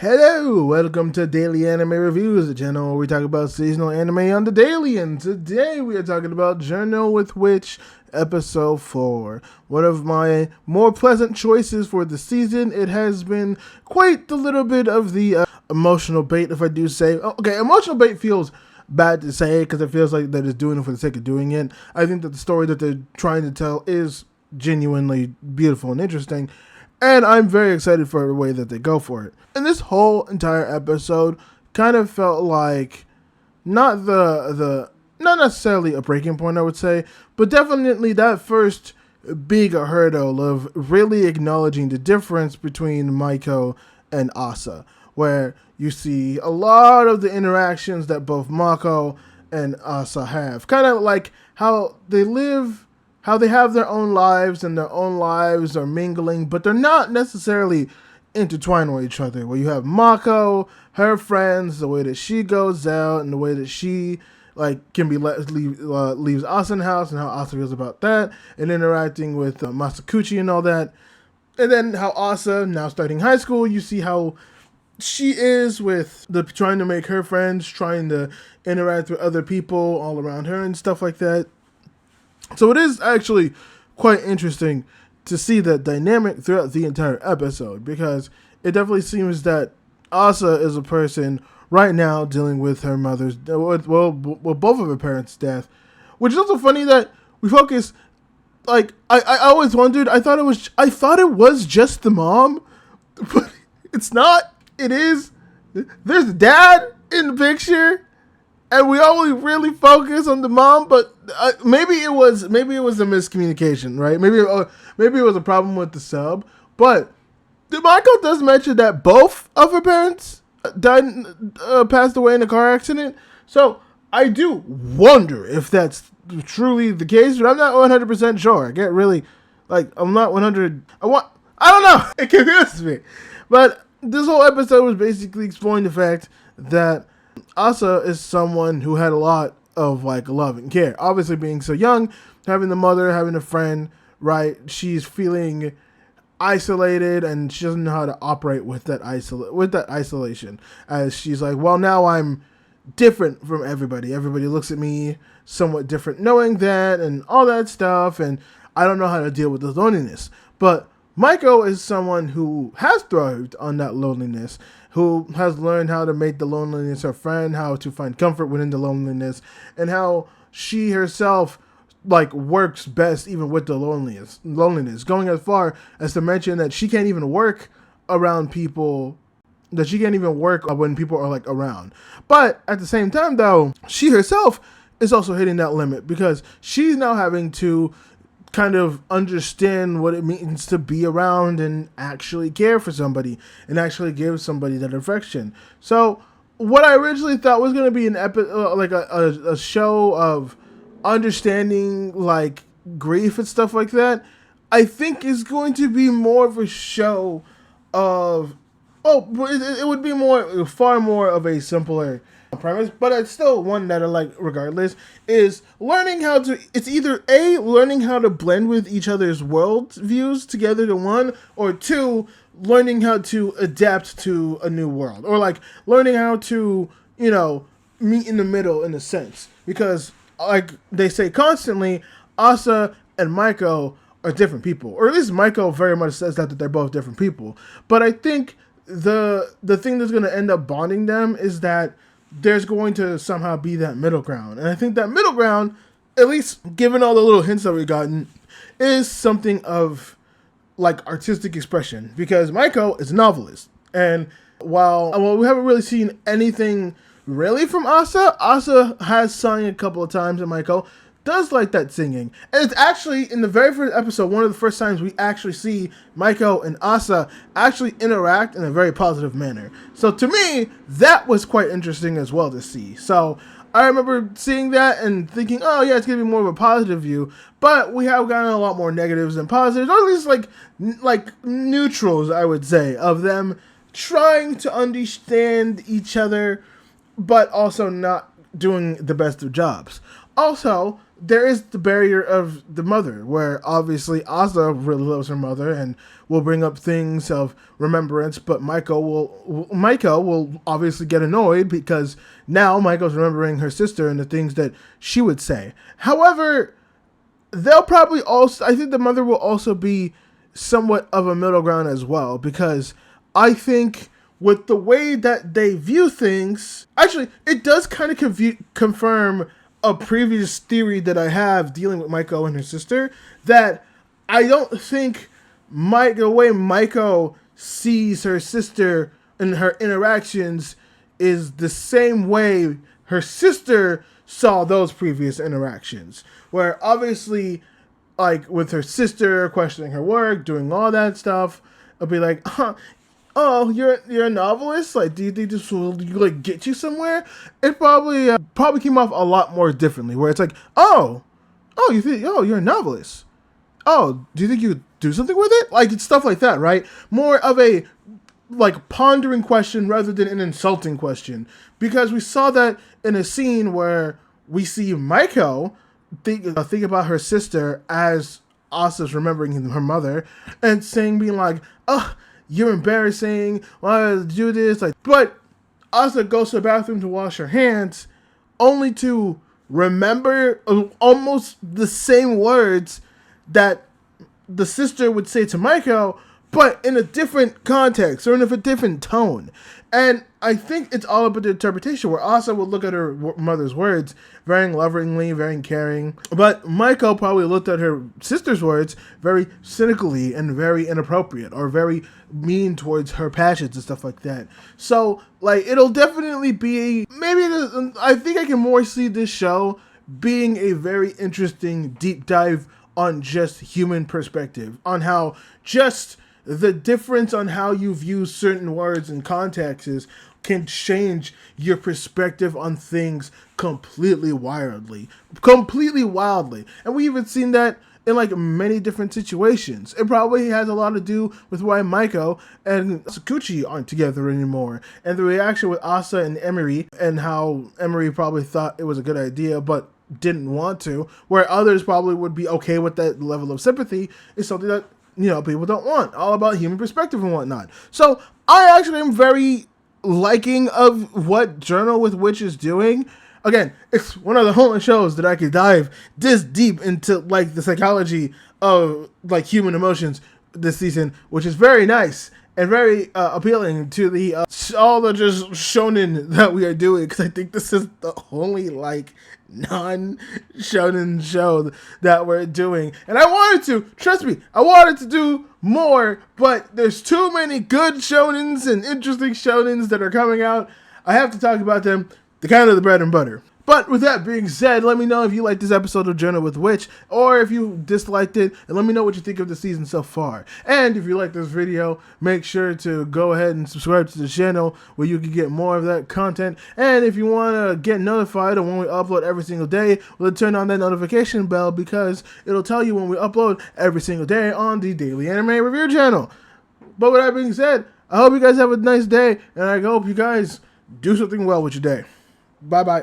Hello, welcome to Daily Anime Reviews, the channel where we talk about seasonal anime on the daily, and today we are talking about Journal with Witch, episode 4. One of my more pleasant choices for the season. It has been quite a little bit of the emotional bait, if I do say. Okay, emotional bait feels bad to say because it feels like they're just doing it for the sake of doing it. I think that the story that they're trying to tell is genuinely beautiful and interesting, and I'm very excited for the way that they go for it. And this whole entire episode kind of felt like not necessarily a breaking point, I would say, but definitely that first big hurdle of really acknowledging the difference between Maiko and Asa, where you see a lot of the interactions that both Mako and Asa have. Kind of like how they live, how they have their own lives, and their own lives are mingling, but they're not necessarily intertwined with each other. Where you have Mako, her friends, the way that she goes out, and the way that she can be leaves Asa in the house, and how Asa feels about that, and interacting with Masakuchi and all that. And then how Asa, now starting high school, you see how she is with trying to make her friends, trying to interact with other people all around her and stuff like that. So it is actually quite interesting to see that dynamic throughout the entire episode, because it definitely seems that Asa is a person right now dealing with her mother's, both of her parents' death, which is also funny that we focus, I always wondered, I thought it was just the mom, but it's not. It is. There's the dad in the picture, and we only really focus on the mom, but maybe it was a miscommunication, right? Maybe it was a problem with the sub. But Michael does mention that both of her parents passed away in a car accident. So I do wonder if that's truly the case, but I'm not 100% sure. I get really, I'm not 100. I don't know. It confuses me. But this whole episode was basically exploring the fact that Asa is someone who had a lot of love and care. Obviously, being so young, having the mother, having a friend, right? She's feeling isolated, and she doesn't know how to operate with that isolation. As she's like, well, now I'm different from everybody. Everybody looks at me somewhat different, knowing that, and all that stuff, and I don't know how to deal with the loneliness. But Maiko is someone who has thrived on that loneliness, who has learned how to make the loneliness her friend, how to find comfort within the loneliness, and how she herself works best even with the loneliness, going as far as to mention that she can't even work around people, that she can't even work when people are around. But at the same time, though, she herself is also hitting that limit, because she's now having to kind of understand what it means to be around and actually care for somebody and actually give somebody that affection. So what I originally thought was going to be an a show of understanding grief and stuff like that, I think is going to be more of a show of it would be far more of a simpler premise, but it's still one that I like regardless, is learning how to, it's either A, learning how to blend with each other's world views together to one, or two, learning how to adapt to a new world, or learning how to, meet in the middle in a sense, because they say constantly, Asa and Maiko are different people, or at least Maiko very much says that they're both different people. But I think the thing that's going to end up bonding them is that there's going to somehow be that middle ground. And I think that middle ground, at least given all the little hints that we've gotten, is something of artistic expression, because Maiko is a novelist. And while we haven't really seen anything really from Asa has sung a couple of times, and Maiko does like that singing. And it's actually, in the very first episode, one of the first times we actually see Maiko and Asa actually interact in a very positive manner. So to me, that was quite interesting as well to see. So I remember seeing that and thinking, oh yeah, it's going to be more of a positive view. But we have gotten a lot more negatives than positives, or at least neutrals, I would say, of them trying to understand each other, but also not doing the best of jobs. Also, there is the barrier of the mother, where obviously Asa really loves her mother and will bring up things of remembrance, but Maiko will obviously get annoyed because now Maiko's remembering her sister and the things that she would say. However, they'll probably also, I think the mother will also be somewhat of a middle ground as well, because I think with the way that they view things, actually, it does kind of confirm a previous theory that I have dealing with Maiko and her sister, that I don't think the way Maiko sees her sister and her interactions is the same way her sister saw those previous interactions, where obviously, like with her sister questioning her work, doing all that stuff, it'll be like, oh, you're a novelist? Like, do you think this will like get you somewhere? It probably came off a lot more differently, where it's like, oh, you're a novelist. Oh, do you think you could do something with it? Like, it's stuff like that, right? More of a like pondering question rather than an insulting question, because we saw that in a scene where we see Maiko think about her sister as Asa's remembering her mother and being like, oh, you're embarrassing, why did you do this? Like, but Asa goes to the bathroom to wash her hands, only to remember almost the same words that the sister would say to Maiko, but in a different context or in a different tone. And I think it's all about the interpretation, where Asa would look at her mother's words very lovingly, very caring, but Maiko probably looked at her sister's words very cynically and very inappropriate, or very mean towards her passions and stuff like that. So, like, it'll definitely be, I think I can more see this show being a very interesting deep dive on just human perspective, on how just the difference on how you view certain words and contexts can change your perspective on things completely wildly. And we even seen that in like many different situations. It probably has a lot to do with why Maiko and Sakuchi aren't together anymore, and the reaction with Asa and Emery, and how Emery probably thought it was a good idea but didn't want to, where others probably would be okay with that level of sympathy, is something that, you know, people don't want. All about human perspective and whatnot. So I actually am very liking of what Journal with Witch is doing. Again, it's one of the only shows that I could dive this deep into like the psychology of like human emotions this season, which is very nice and very appealing to the all the just shonen that we are doing, because I think this is the only like non-shonen show that we're doing. And I wanted to, trust me, I wanted to do more, but there's too many good shonens and interesting shonens that are coming out. I have to talk about them. They're kind of the bread and butter. But with that being said, let me know if you liked this episode of Journal with Witch, or if you disliked it, and let me know what you think of the season so far. And if you like this video, make sure to go ahead and subscribe to the channel, where you can get more of that content. And if you want to get notified of when we upload every single day, well, turn on that notification bell, because it'll tell you when we upload every single day on the Daily Anime Review channel. But with that being said, I hope you guys have a nice day, and I hope you guys do something well with your day. Bye-bye.